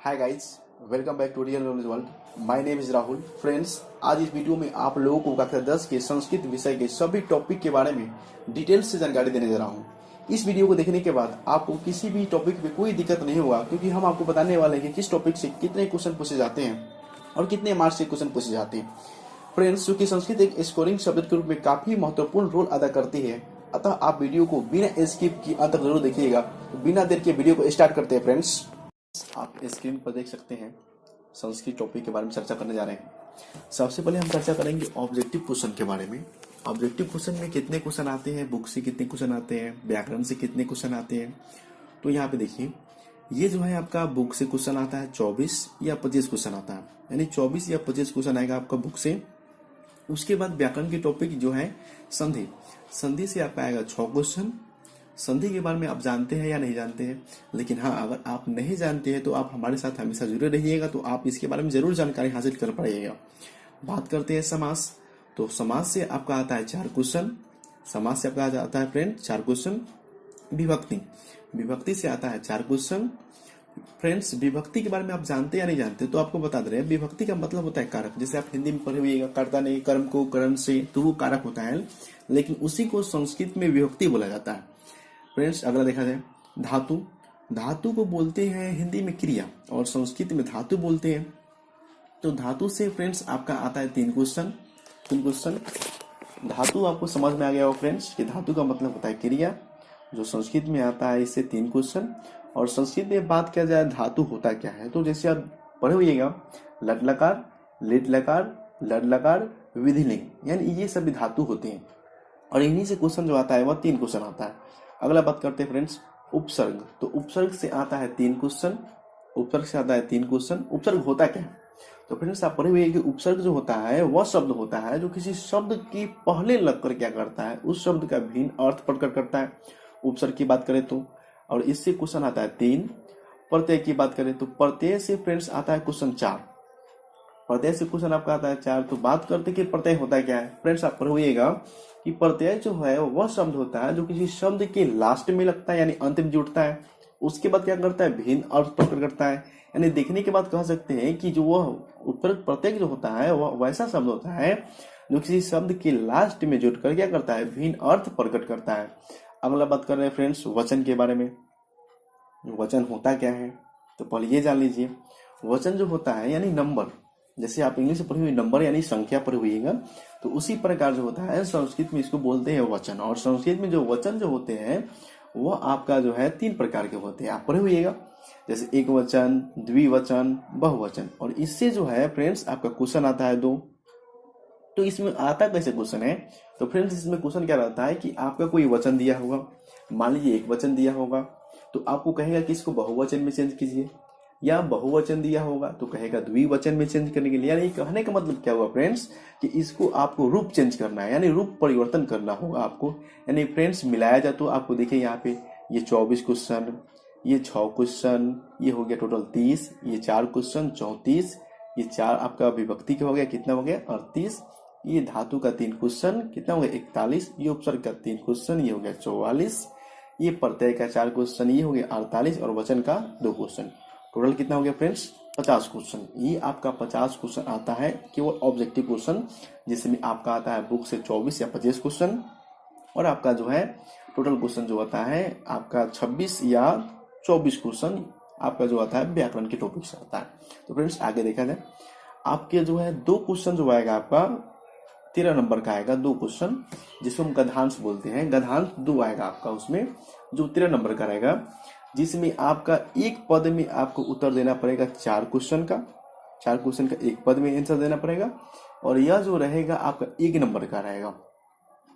Hi guys, welcome back to real knowledge world. My name is Rahul. Friends, आज इस video में आप लोगों को कक्षा 10 के संस्कृत विषय के सभी टॉपिक के बारे में डिटेल से जानकारी देने जा रहा हूँ। इस वीडियो को देखने के बाद आपको किसी भी टॉपिक पे कोई दिक्कत नहीं होगा, क्योंकि हम आपको बताने वाले हैं कि किस टॉपिक से कितने क्वेश्चन पूछे जाते हैं और कितने मार्क्स से क्वेश्चन पूछे जाते हैं। फ्रेंड्स, चूंकि संस्कृत एक स्कोरिंग सब्जेक्ट के रूप में काफी महत्वपूर्ण रोल अदा करती है, अतः आप वीडियो को बिना स्किप किए अंत तक जरूर देखिएगा। तो बिना देर के वीडियो को स्टार्ट करते हैं। फ्रेंड्स, आप स्क्रीन पर देख सकते हैं संस्कृत टॉपिक के बारे में चर्चा करने जा रहे हैं। सबसे पहले हम चर्चा करेंगे ऑब्जेक्टिव क्वेश्चन के बारे में। ऑब्जेक्टिव क्वेश्चन में कितने क्वेश्चन आते हैं, बुक से कितने क्वेश्चन आते हैं, व्याकरण से कितने क्वेश्चन आते हैं। तो यहाँ पे देखिए, ये जो है आपका बुक से क्वेश्चन आता है 24 या 25 क्वेश्चन आता है, यानी 24 या 25 क्वेश्चन आएगा आपका बुक से। उसके बाद व्याकरण के टॉपिक जो है संधि, संधि से आपका आएगा 6 क्वेश्चन। संधि के बारे में आप जानते हैं या नहीं जानते हैं, लेकिन हाँ, अगर आप नहीं जानते हैं तो आप हमारे साथ हमेशा जुड़े रहिएगा, तो आप इसके बारे में जरूर जानकारी हासिल कर पाइएगा। बात करते हैं समास। तो समास से आपका आता है 4 क्वेश्चन। समास से आपका आता है फ्रेंड 4 क्वेश्चन। विभक्ति, विभक्ति से आता है 4 क्वेश्चन। फ्रेंड्स, विभक्ति के बारे में आप जानते या नहीं जानते, तो आपको बता दे रहे हैं। विभक्ति का मतलब होता है कारक। जैसे आप हिंदी में पढ़े हुए कर्ता ने कर्म को करण से, तो वो कारक होता है, लेकिन उसी को संस्कृत में विभक्ति बोला जाता है। फ्रेंड्स, अगला देखा जाए धातु। धातु को बोलते हैं हिंदी में क्रिया और संस्कृत में धातु बोलते हैं। तो धातु से फ्रेंड्स आपका आता है 3 क्वेश्चन। 3 क्वेश्चन धातु आपको समझ में आ गया हो फ्रेंड्स कि धातु का मतलब होता है क्रिया, जो संस्कृत में आता है, इससे 3 क्वेश्चन। और संस्कृत में बात किया जाए धातु होता क्या है, तो जैसे आप पढ़े हुएगा लट लकार, लिट लकार, लड लकार, विधिलिंग, यानी ये सभी धातु होते हैं और इन्हीं से क्वेश्चन जो आता है वह 3 क्वेश्चन आता है। अगला बात करते हैं फ्रेंड्स उपसर्ग। तो उपसर्ग से आता है 3 क्वेश्चन। उपसर्ग से आता है 3 क्वेश्चन। उपसर्ग होता क्या है, तो फ्रेंड्स आप पढ़े हुए कि उपसर्ग जो होता है वह शब्द होता है जो किसी शब्द के पहले लगकर क्या करता है, उस शब्द का भिन्न अर्थ प्रकट करता है। उपसर्ग की बात करें तो, और इससे क्वेश्चन आता है 3। प्रत्यय की बात करें तो प्रत्यय से फ्रेंड्स आता है क्वेश्चन 4। प्रत्यय से क्वेश्चन आपका आता है 4। तो बात करते कि प्रत्यय होता क्या है, फ्रेंड्स आप पढ़िएगा कि प्रत्यय जो है वह शब्द होता है जो किसी शब्द के लास्ट में लगता है, यानी अंत में जुड़ता है। उसके बाद क्या करता है, भिन्न अर्थ प्रकट करता है। यानी देखने के बाद कह सकते हैं कि जो वह उत्तरक प्रत्यय जो होता है वह वैसा शब्द होता है जो किसी शब्द के लास्ट में जुड़कर क्या करता है, भिन्न अर्थ प्रकट करता है। अगला बात कर रहे हैं फ्रेंड्स वचन के बारे में। वचन होता क्या है, तो पहले ये जान लीजिए। वचन जो होता है यानी नंबर, जैसे आप इंग्लिश में पढ़ी हुई नंबर यानी संख्या पढ़ी हुईगा, तो उसी प्रकार जो होता है संस्कृत में इसको बोलते हैं वचन। और संस्कृत में जो वचन जो होते हैं वह आपका जो है 3 प्रकार के होते हैं, आप पढ़े हुईगा, जैसे एक वचन, द्विवचन, बहुवचन। और इससे जो है फ्रेंड्स आपका क्वेश्चन आता है 2। तो इसमें आता कैसे क्वेश्चन है, तो फ्रेंड्स इसमें क्वेश्चन क्या रहता है कि आपका कोई वचन दिया होगा, मान लीजिए एक वचन दिया होगा, तो आपको कहेगा कि इसको बहुवचन में चेंज कीजिए, या बहुवचन दिया होगा तो कहेगा द्विवचन में चेंज करने के लिए। यानी कहने का मतलब क्या हुआ फ्रेंड्स कि इसको आपको रूप चेंज करना है, यानी रूप परिवर्तन करना होगा आपको। यानी फ्रेंड्स मिलाया जाए तो आपको देखिए यहाँ पे ये 24 क्वेश्चन, ये 6 क्वेश्चन, ये हो गया टोटल 30, ये 4 क्वेश्चन 34, ये 4 आपका विभक्ति का हो गया, कितना हो गया 38, ये धातु का 3 क्वेश्चन, कितना हो गया 41, ये उपसर्ग का 3 क्वेश्चन, ये हो गया 44, ये प्रत्यय का 4 क्वेश्चन, ये हो गया 48, और वचन का 2 क्वेश्चन। टोटल कितना हो गया फ्रेंड्स 50 क्वेश्चन। ये आपका 50 क्वेश्चन आता है केवल ऑब्जेक्टिव क्वेश्चन, जिसमें आपका आता है बुक से 24 या 25 क्वेश्चन, और आपका जो है टोटल क्वेश्चन जो आता है आपका 26 या 24 क्वेश्चन आपका जो आता है व्याकरण के टॉपिक से आता है। तो फ्रेंड्स आगे देखा जाए, आपके जो है 2 क्वेश्चन जो आएगा आपका 13 नंबर का आएगा 2 क्वेश्चन, जिसको हम गद्यांश बोलते हैं। गद्यांश 2 आएगा आपका उसमें, जो 13 नंबर का रहेगा, जिसमें आपका एक पद में आपको उत्तर देना पड़ेगा 4 क्वेश्चन का। 4 क्वेश्चन का एक पद में आंसर देना पड़ेगा, और यह जो रहेगा आपका 1 नंबर का रहेगा।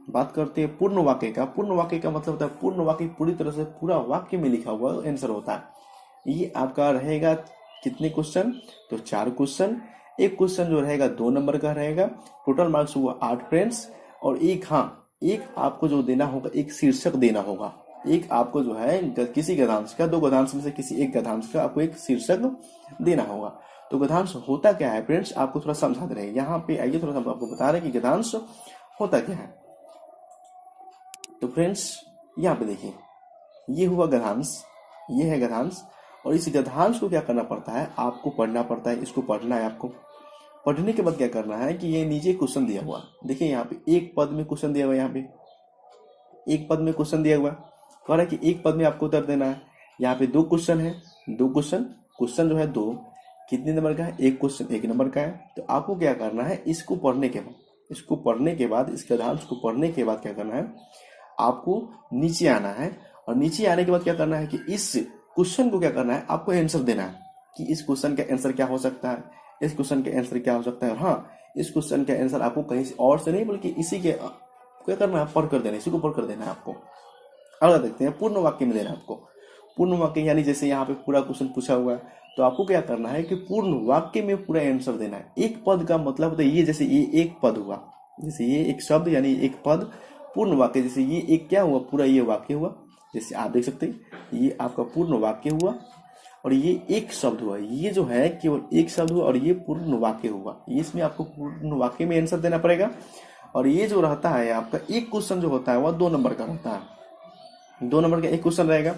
बात करते हैं पूर्ण वाक्य का। पूर्ण वाक्य का मतलब होता है पूर्ण वाक्य पूरी तरह से पूरा वाक्य में लिखा हुआ आंसर होता है। ये आपका रहेगा कितने क्वेश्चन, तो 4 क्वेश्चन। एक क्वेश्चन जो रहेगा 2 नंबर का रहेगा। टोटल मार्क्स हुआ 8 फ्रेंड्स। और एक आपको जो देना होगा, एक शीर्षक देना होगा। एक आपको जो है किसी गद्यांश का, 2 गद्यांश में से किसी एक गद्यांश का आपको एक शीर्षक देना होगा। तो गद्यांश होता क्या है फ्रेंड्स, आपको थोड़ा समझा दे रहे हैं। यहाँ पे आइए, थोड़ा सा आपको बता रहे हैं कि गद्यांश होता क्या है। तो फ्रेंड्स यहाँ पे देखिए, ये हुआ गद्यांश, ये है गद्यांश, और इस गद्यांश को क्या करना पड़ता है, आपको पढ़ना पड़ता है। इसको पढ़ना है आपको। पढ़ने के बाद क्या करना है कि ये नीचे क्वेश्चन दिया हुआ, देखिए यहाँ पे एक पद में क्वेश्चन दिया हुआ है, यहाँ पे एक पद में क्वेश्चन दिया हुआ है, कह रहा है कि एक पद में आपको उत्तर देना है। यहाँ पे दो क्वेश्चन है, दो क्वेश्चन जो है दो, कितने नंबर का है, एक क्वेश्चन 1 नंबर का है। तो आपको क्या करना है, इसको पढ़ने के बाद इस गद्यांश को पढ़ने के बाद क्या करना है, आपको नीचे आना है। और नीचे आने के बाद क्या करना है कि इस क्वेश्चन को क्या करना है, आपको आंसर देना है कि इस क्वेश्चन का आंसर क्या हो सकता है, इस क्वेश्चन का आंसर क्या हो सकता है। और हाँ, इस क्वेश्चन का आंसर आपको कहीं से और से नहीं बल्कि इसी के क्या करना है, पढ़ कर देना, इसी को पढ़ कर देना है आपको। अगला देखते हैं, पूर्ण वाक्य में देना है आपको। पूर्ण वाक्य यानी जैसे यहाँ पे पूरा क्वेश्चन पूछा हुआ है, तो आपको क्या करना है कि पूर्ण वाक्य में पूरा आंसर देना है। एक पद का मतलब होता है ये, जैसे ये एक पद हुआ, जैसे ये एक शब्द यानी एक पद, पूर्ण वाक्य जैसे ये एक क्या हुआ, पूरा ये वाक्य हुआ। जैसे आप देख सकते हैं ये आपका पूर्ण वाक्य हुआ और ये एक शब्द हुआ, ये जो है केवल एक शब्द हुआ और ये पूर्ण वाक्य हुआ। इसमें आपको पूर्ण वाक्य में आंसर देना पड़ेगा। और ये जो रहता है आपका एक क्वेश्चन जो होता है वह 2 नंबर का रहता है। 2 नंबर का एक क्वेश्चन रहेगा,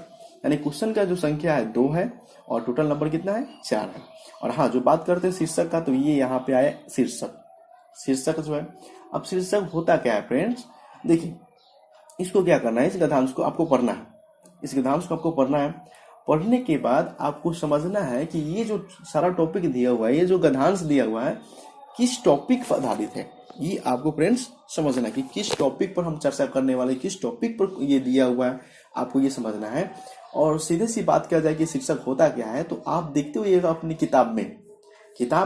यानी क्वेश्चन का जो संख्या है 2 है और टोटल नंबर कितना है, 4 है। और हाँ, जो बात करते हैं शीर्षक का, तो ये यहाँ पे आया शीर्षक जो है। अब शीर्षक होता क्या है फ्रेंड्स, देखिए इसको क्या करना है, इस गद्यांश को आपको पढ़ना है। इस गद्यांश को आपको पढ़ना है। पढ़ने के बाद आपको समझना है कि ये जो सारा टॉपिक दिया हुआ है, ये जो गद्यांश दिया हुआ है, किस टॉपिक पर आधारित है। ये आपको फ्रेंड्स समझना है कि किस टॉपिक पर हम चर्चा करने वाले, किस टॉपिक पर ये दिया हुआ है, आपको ये समझना है। और सीधे सी बात किया जाए कि शीर्षक होता क्या है, तो आप देखते हुए अपनी किताब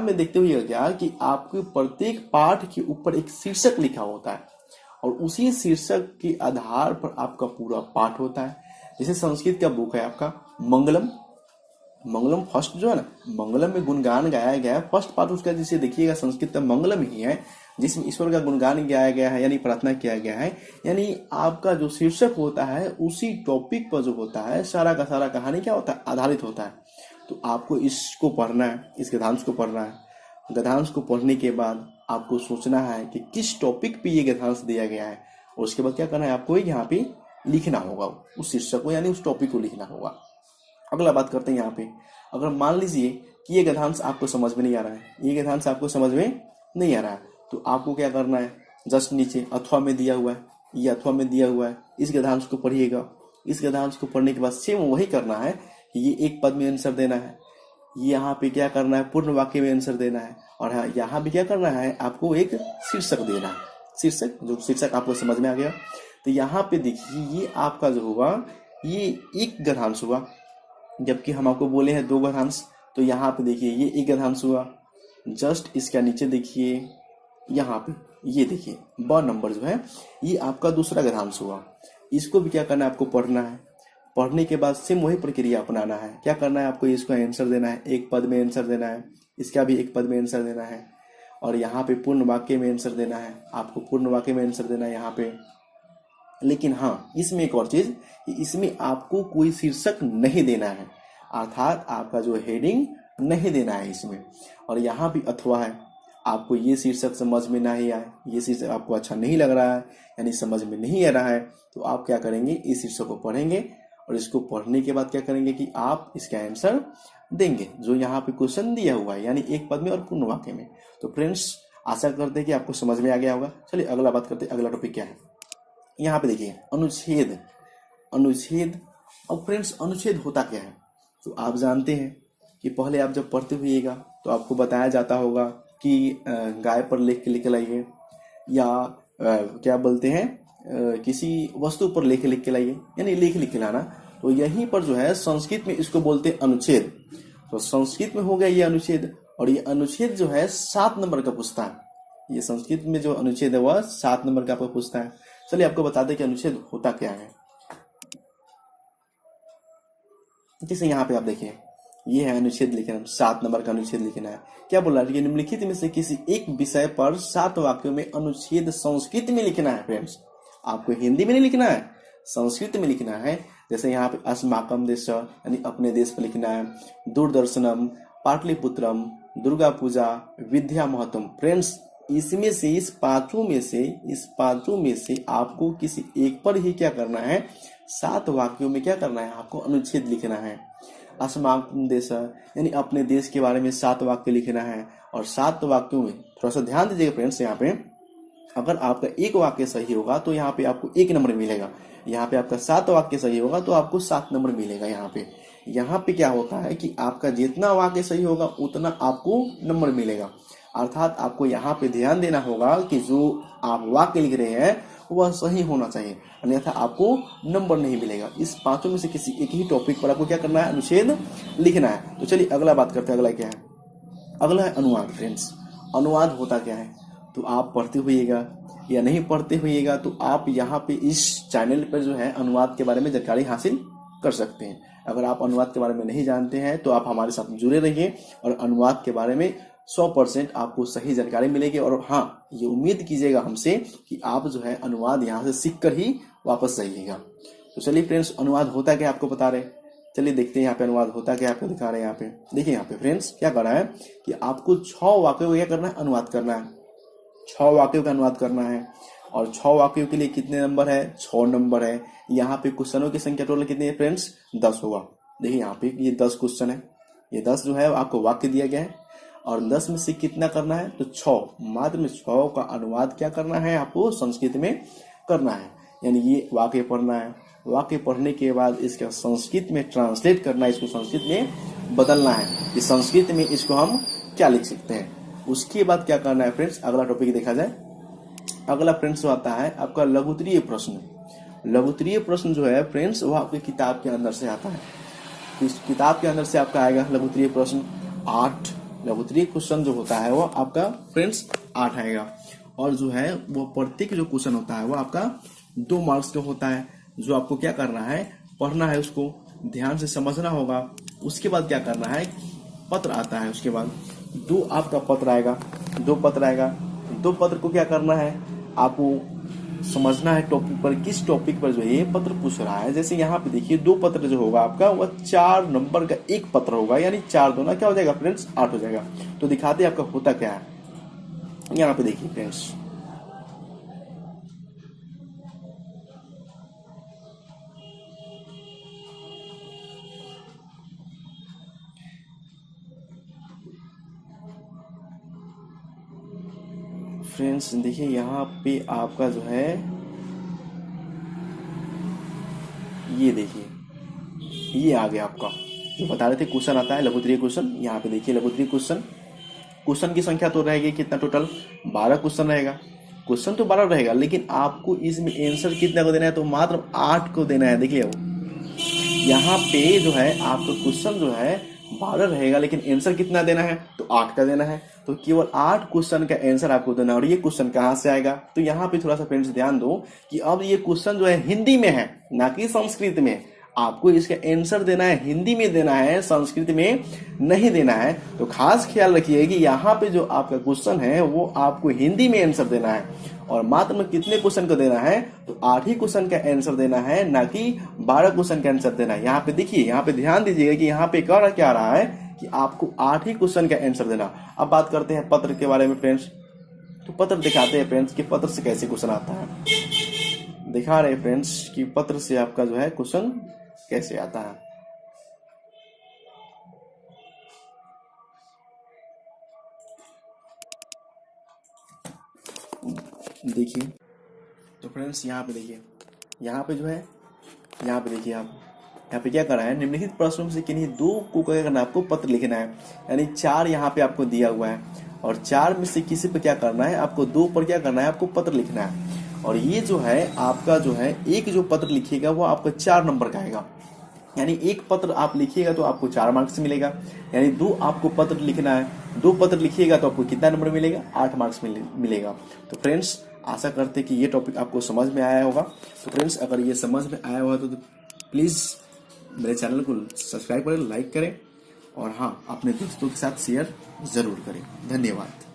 में देखते हुए क्या कि आपके प्रत्येक पाठ के ऊपर एक शीर्षक लिखा होता है और उसी शीर्षक के आधार पर आपका पूरा पाठ होता है। जैसे संस्कृत का बुक है आपका मंगलम फर्स्ट जो है ना, मंगलम में गुणगान गाया गया है, फर्स्ट पार्ट उसका जिसे देखिएगा संस्कृत का मंगलम ही है, जिसमें ईश्वर का गुणगान गाया गया है, यानी प्रार्थना किया गया है। यानी आपका जो शीर्षक होता है उसी टॉपिक पर जो होता है सारा का सारा कहानी क्या होता है, आधारित होता है। तो आपको इसको पढ़ना है, इस गद्यांश को पढ़ना है। गद्यांश को पढ़ने के बाद आपको सोचना है कि किस टॉपिक पे ये गद्यांश दिया गया है, और उसके बाद क्या करना है, आपको यहाँ पे लिखना होगा उस शीर्षक को, यानी उस टॉपिक को लिखना होगा। अगला बात करते हैं यहाँ पे, अगर मान लीजिए कि ये गद्यांश आपको समझ में नहीं आ रहा है, तो आपको क्या करना है, जस्ट नीचे अथवा में दिया हुआ है, ये अथवा में दिया हुआ है, इस गद्यांश को पढ़िएगा। इस गद्यांश को पढ़ने के बाद सेम वही करना है, ये एक पद में आंसर देना है, यहाँ पे क्या करना है, पूर्ण वाक्य में आंसर देना है, और हाँ यहाँ भी क्या करना है, आपको एक शीर्षक देना है। शीर्षक आपको समझ में आ गया। तो यहाँ पे देखिए ये आपका जो हुआ, ये एक गद्यांश हुआ, जबकि हम आपको बोले हैं 2 गद्यांश। तो यहाँ पे देखिए ये एक गद्यांश हुआ। जस्ट इसका नीचे देखिए, यहाँ पे ये देखिए ब नंबर जो है, ये आपका दूसरा गद्यांश हुआ। इसको भी क्या करना है, आपको पढ़ना है। पढ़ने के बाद सेम वही प्रक्रिया अपनाना है। क्या करना है, आपको इसको आंसर देना है, एक पद में आंसर देना है, इसका भी एक पद में आंसर देना है, और यहाँ पे पूर्ण वाक्य में आंसर देना है। आपको पूर्ण वाक्य में आंसर देना है यहाँ पे। लेकिन हाँ, इसमें एक और चीज, इसमें आपको कोई शीर्षक नहीं देना है, अर्थात आपका जो हेडिंग नहीं देना है इसमें। और यहाँ भी अथवा है, आपको ये शीर्षक समझ में नहीं आए, ये शीर्षक आपको अच्छा नहीं लग रहा है, यानी समझ में नहीं आ रहा है, तो आप क्या करेंगे, इस शीर्षक को पढ़ेंगे और इसको पढ़ने के बाद क्या करेंगे कि आप इसका आंसर देंगे जो यहाँ पे क्वेश्चन दिया हुआ है, यानी एक पद में और पूर्ण वाक्य में। तो फ्रेंड्स, आशा करते हैं कि आपको समझ में आ गया होगा। चलिए अगला बात करते हैं, अगला टॉपिक क्या है। यहाँ पे देखिए अनुच्छेद। अब फ्रेंड्स, अनुच्छेद होता क्या है, तो आप जानते हैं कि पहले आप जब पढ़ते हुएगा तो आपको बताया जाता होगा कि गाय पर लेख के लिख लाइए, या क्या बोलते हैं, किसी वस्तु पर लेख लिख के लाइए, यानी लेख लिख के लाना। तो यहीं पर जो है संस्कृत में इसको बोलते हैं अनुच्छेद। तो संस्कृत में हो गया ये अनुच्छेद, और ये अनुच्छेद जो है 7 नंबर का पूछता है। ये संस्कृत में जो अनुच्छेद है वह 7 नंबर का आपको पूछता है। चलिए आपको बता दें कि अनुच्छेद होता क्या है। जैसे यहाँ पे आप देखिए, ये है अनुच्छेद लिखना, 7 नंबर का अनुच्छेद लिखना है। क्या बोल रहा है कि निम्नलिखित में से किसी एक विषय पर 7 वाक्यों में अनुच्छेद संस्कृत में लिखना है। फ्रेंड्स, आपको हिंदी में नहीं लिखना है, संस्कृत में लिखना है। जैसे यहाँ पे अस्माकम देश, यानी अपने देश पर लिखना है, दूरदर्शनम, पाटलिपुत्रम, दुर्गा पूजा, विद्या महत्तम। फ्रेंड्स, इसमें से इस पांचों में से आपको किसी एक पर ही क्या करना है, 7 वाक्यों में क्या करना है, आपको अनुच्छेद लिखना है। अस्माकं देशः, यानी अपने देश के बारे में 7 वाक्य लिखना है। और 7 वाक्यों में थोड़ा सा ध्यान दीजिएगा फ्रेंड्स, यहाँ पे अगर आपका एक वाक्य सही होगा तो यहाँ पे आपको 1 नंबर मिलेगा। यहाँ पे आपका 7 वाक्य सही होगा तो आपको 7 नंबर मिलेगा। यहाँ पे क्या होता है कि आपका जितना वाक्य सही होगा उतना आपको नंबर मिलेगा। अर्थात आपको यहाँ पे ध्यान देना होगा कि जो आप वाक्य लिख रहे हैं वह सही होना चाहिए, अन्यथा आपको नंबर नहीं मिलेगा। इस 5 में से किसी एक ही टॉपिक पर आपको क्या करना है, अनुच्छेद लिखना है। तो चलिए अगला बात करते हैं। अगला क्या है, अगला है अनुवाद। फ्रेंड्स, अनुवाद होता क्या है, तो आप पढ़ते हुइएगा या नहीं पढ़ते हुइएगा तो आप यहाँ पे इस चैनल पर जो है अनुवाद के बारे में जानकारी हासिल कर सकते हैं। अगर आप अनुवाद के बारे में नहीं जानते हैं तो आप हमारे साथ जुड़े रहिए और अनुवाद के बारे में 100% आपको सही जानकारी मिलेगी। और हाँ, ये उम्मीद कीजिएगा हमसे कि आप जो है अनुवाद यहाँ से सीख कर ही वापस जाइएगा। तो चलिए फ्रेंड्स, अनुवाद होता क्या आपको बता रहे, चलिए देखते हैं यहाँ पे अनुवाद होता क्या आपको दिखा रहे हैं। यहाँ पे देखिए, यहाँ पे फ्रेंड्स क्या कर रहा है कि आपको 6 वाक्यों को क्या करना है, अनुवाद करना है। 6 वाक्यों का अनुवाद करना है। और 6 वाक्यों के लिए कितने नंबर है, 6 नंबर है। यहाँ पे क्वेश्चनों की संख्या टोटल कितनी है फ्रेंड्स, 10 होगा। देखिए यहाँ पे ये 10 क्वेश्चन है, ये 10 जो है आपको वाक्य दिया गया है और 10 में से कितना करना है, तो 6, मात्र में 6 का अनुवाद क्या करना है, आपको संस्कृत में करना है। यानी ये वाक्य पढ़ना है, वाक्य पढ़ने के बाद इसका संस्कृत में ट्रांसलेट करना है, इसको संस्कृत में बदलना है कि संस्कृत में इसको हम क्या लिख सकते हैं। उसके बाद क्या करना है फ्रेंड्स, अगला टॉपिक देखा जाए। अगला फ्रेंड्स जो आता है आपका लघुत्तरीय प्रश्न। लघुत्तरीय प्रश्न जो है फ्रेंड्स वो आपकी किताब के अंदर से आता है। इस किताब के अंदर से आपका आएगा लघुत्तरीय प्रश्न 8। लघुत्तरीय क्वेश्चन जो होता है वो आपका फ्रेंड्स 8 आएगा। और जो है वो प्रत्येक जो क्वेश्चन होता है वो आपका 2 मार्क्स का होता है। जो आपको क्या करना है, पढ़ना है, उसको ध्यान से समझना होगा। उसके बाद क्या करना है, पत्र आता है। उसके बाद 2 आपका पत्र आएगा, 2 पत्र आएगा। 2 पत्र को क्या करना है, आपको समझना है टॉपिक पर, किस टॉपिक पर जो है ये पत्र पूछ रहा है। जैसे यहाँ पे देखिए 2 पत्र जो होगा आपका वह 4 नंबर का एक पत्र होगा, यानी 4 दूना क्या हो जाएगा फ्रेंड्स, 8 हो जाएगा। तो दिखाते हैं आपका होता क्या है। यहाँ पे देखिए फ्रेंड्स, फ्रेंड्स देखिए यहाँ पे आपका जो है ये देखिए ये आ गया आपका जो बता रहे थे क्वेश्चन आता है लघुत्तरीय क्वेश्चन। यहाँ पे देखिए लघुत्तरीय क्वेश्चन की संख्या तो रहेगी कितना, टोटल 12 क्वेश्चन रहेगा। क्वेश्चन तो 12 रहेगा लेकिन आपको इसमें आंसर कितना को देना है, तो मात्र 8 को देना है। देखिए यहाँ पे जो है आपका क्वेश्चन जो है 12 रहेगा लेकिन आंसर कितना देना है, तो 8 का देना है। तो केवल 8 क्वेश्चन का आंसर आपको देना। और ये क्वेश्चन कहाँ से आएगा, तो यहाँ पे थोड़ा सा फ्रेंड्स ध्यान दो कि अब ये क्वेश्चन जो है हिंदी में है, ना कि संस्कृत में। आपको इसका आंसर देना है हिंदी में देना है, संस्कृत में नहीं देना है। तो खास ख्याल रखिए कि यहाँ पे जो आपका क्वेश्चन है वो आपको हिंदी में आंसर देना है। और मात्र में कितने क्वेश्चन को देना है, तो 8 ही क्वेश्चन का आंसर देना है, ना कि 12 क्वेश्चन का आंसर देना है। यहाँ पे देखिए, यहाँ पे ध्यान दीजिएगा कि यहाँ पे कह क्या रहा है कि आपको 8 ही क्वेश्चन का आंसर देना। अब बात करते हैं पत्र के बारे में फ्रेंड्स। तो पत्र दिखाते हैं फ्रेंड्स कि पत्र से कैसे क्वेश्चन आता है। दिखा रहे फ्रेंड्स कि पत्र से आपका जो है क्वेश्चन कैसे आता है। देखिए तो फ्रेंड्स यहाँ पे देखिए, यहाँ पे जो है, यहाँ पे देखिए आप यहाँ पे क्या कर रहा है, निम्नलिखित प्रश्नों से किन्हीं 2 को क्या करना है, आपको पत्र लिखना है। यानी 4 यहाँ पे आपको दिया हुआ है और 4 में से किसी पर क्या करना है, आपको 2 पर क्या करना है, आपको पत्र लिखना है। और ये जो है आपका जो है एक जो पत्र लिखिएगा वो आपका 4 नंबर का आएगा। यानी एक पत्र आप लिखिएगा तो आपको 4 मार्क्स मिलेगा। यानी 2 आपको पत्र लिखना है, 2 पत्र लिखिएगा तो आपको कितना नंबर मिलेगा, 8 मार्क्स मिलेगा। तो फ्रेंड्स आशा करते हैं कि ये टॉपिक आपको समझ में आया होगा। तो फ्रेंड्स अगर ये समझ में आया होगा तो प्लीज़ मेरे चैनल को सब्सक्राइब करें, लाइक करें और हाँ अपने दोस्तों के साथ शेयर ज़रूर करें। धन्यवाद।